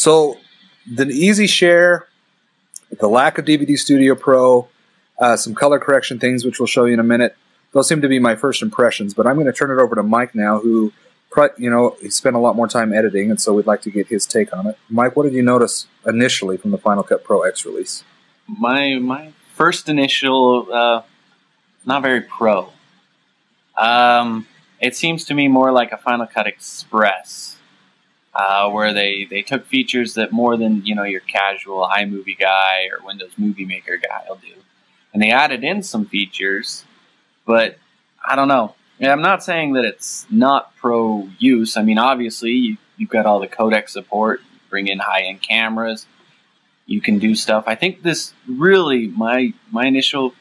So the easy share, the lack of DVD Studio Pro, some color correction things, which we'll show you in a minute. Those seem to be my first impressions, but I'm going to turn it over to Mike now, who, he spent a lot more time editing, and so we'd like to get his take on it. Mike, what did you notice initially from the Final Cut Pro X release? My first initial, not very pro. It seems to me more like a Final Cut Express, where they took features that more than your casual iMovie guy or Windows Movie Maker guy will do, and they added in some features, but I don't know. I'm not saying that it's not pro use. I mean, obviously you've got all the codec support, bring in high-end cameras, you can do stuff. I think this really, my initial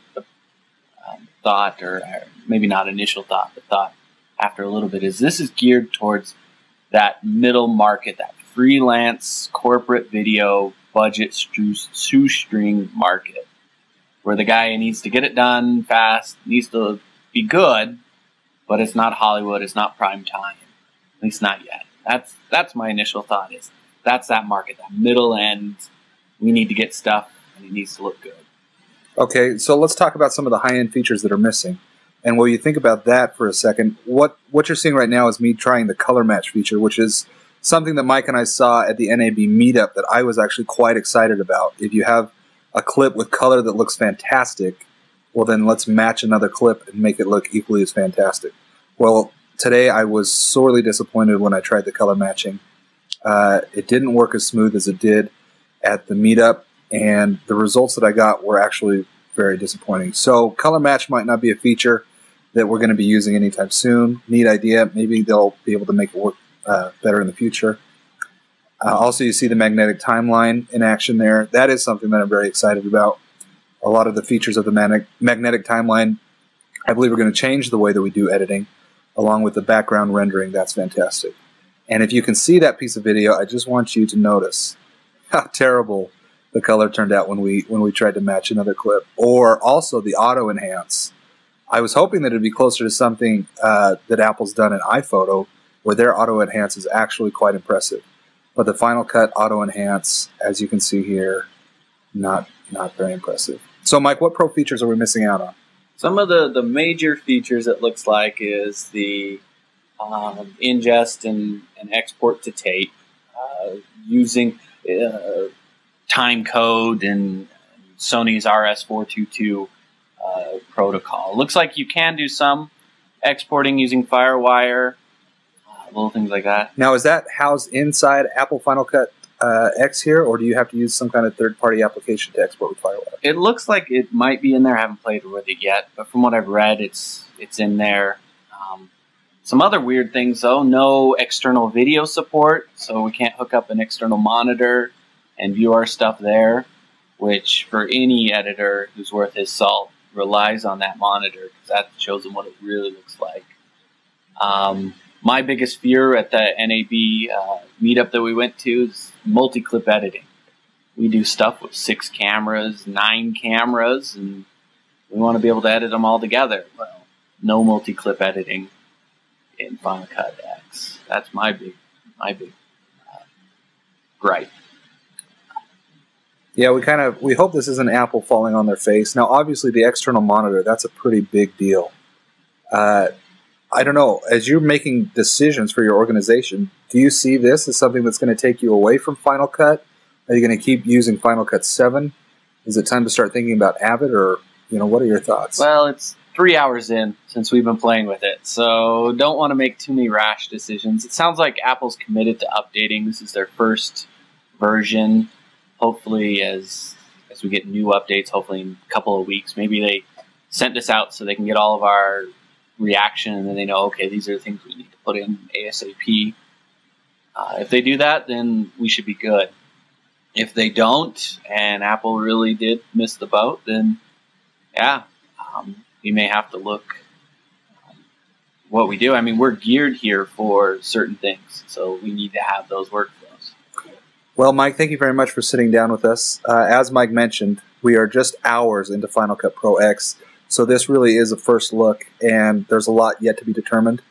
thought, or maybe not initial thought, but thought after a little bit, is this is geared towards that middle market, that freelance corporate video budget shoestring market, where the guy needs to get it done fast, needs to be good, but it's not Hollywood, it's not prime time, at least not yet. That's my initial thought, is that's that market, that middle end. We need to get stuff, and it needs to look good. Okay, so let's talk about some of the high-end features that are missing. And while you think about that for a second, what you're seeing right now is me trying the color match feature, which is something that Mike and I saw at the NAB meetup that I was actually quite excited about. If you have a clip with color that looks fantastic, well then let's match another clip and make it look equally as fantastic. Well, today I was sorely disappointed when I tried the color matching. It didn't work as smooth as it did at the meetup, and the results that I got were actually very disappointing. So color match might not be a feature that we're going to be using anytime soon. Neat idea. Maybe they'll be able to make it work better in the future. Also, you see the magnetic timeline in action there. That is something that I'm very excited about. A lot of the features of the magnetic timeline, I believe, are going to change the way that we do editing, along with the background rendering. That's fantastic. And if you can see that piece of video, I just want you to notice how terrible the color turned out when we tried to match another clip. Or also the auto enhance. I was hoping that it'd be closer to something that Apple's done in iPhoto, where their auto enhance is actually quite impressive. But the Final Cut auto enhance, as you can see here, not very impressive. So Mike, what pro features are we missing out on? Some of the major features, it looks like, is the ingest and export to tape, using time code and Sony's RS422 protocol. Looks like you can do some exporting using FireWire, little things like that. Now, is that housed inside Apple Final Cut X here, or do you have to use some kind of third-party application to export with FireWire? It looks like it might be in there. I haven't played with it yet, but from what I've read, it's in there. Some other weird things, though. No external video support, so we can't hook up an external monitor and view our stuff there, which for any editor who's worth his salt relies on that monitor, because that shows them what it really looks like. My biggest fear at the NAB meetup that we went to is multi-clip editing. We do stuff with 6 cameras, 9 cameras, and we want to be able to edit them all together. Well, no multi-clip editing in Final Cut X. That's my big gripe. Yeah, we hope this isn't Apple falling on their face. Now, obviously, the external monitor, that's a pretty big deal. I don't know, as you're making decisions for your organization, do you see this as something that's going to take you away from Final Cut? Are you going to keep using Final Cut 7? Is it time to start thinking about Avid, or, what are your thoughts? Well, it's 3 hours in since we've been playing with it, so don't want to make too many rash decisions. It sounds like Apple's committed to updating. This is their first version. Hopefully, as we get new updates, hopefully in a couple of weeks, maybe they sent this out so they can get all of our reaction, and then they know, okay, these are the things we need to put in ASAP. If they do that, then we should be good. If they don't, and Apple really did miss the boat, then yeah, we may have to look what we do. I mean, we're geared here for certain things, so we need to have those workflows. Well, Mike, thank you very much for sitting down with us. As Mike mentioned, we are just hours into Final Cut Pro X, so this really is a first look, and there's a lot yet to be determined.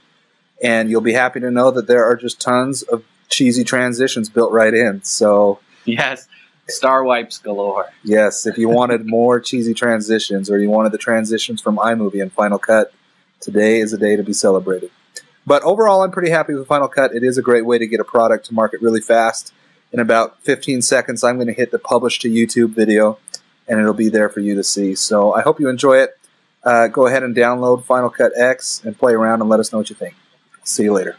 And you'll be happy to know that there are just tons of cheesy transitions built right in. So Yes, star wipes galore. yes, if you wanted more cheesy transitions, or you wanted the transitions from iMovie and Final Cut, today is a day to be celebrated. But overall, I'm pretty happy with Final Cut. It is a great way to get a product to market really fast. In about 15 seconds, I'm going to hit the publish to YouTube video, and it'll be there for you to see. So I hope you enjoy it. Go ahead and download Final Cut X and play around and let us know what you think. See you later.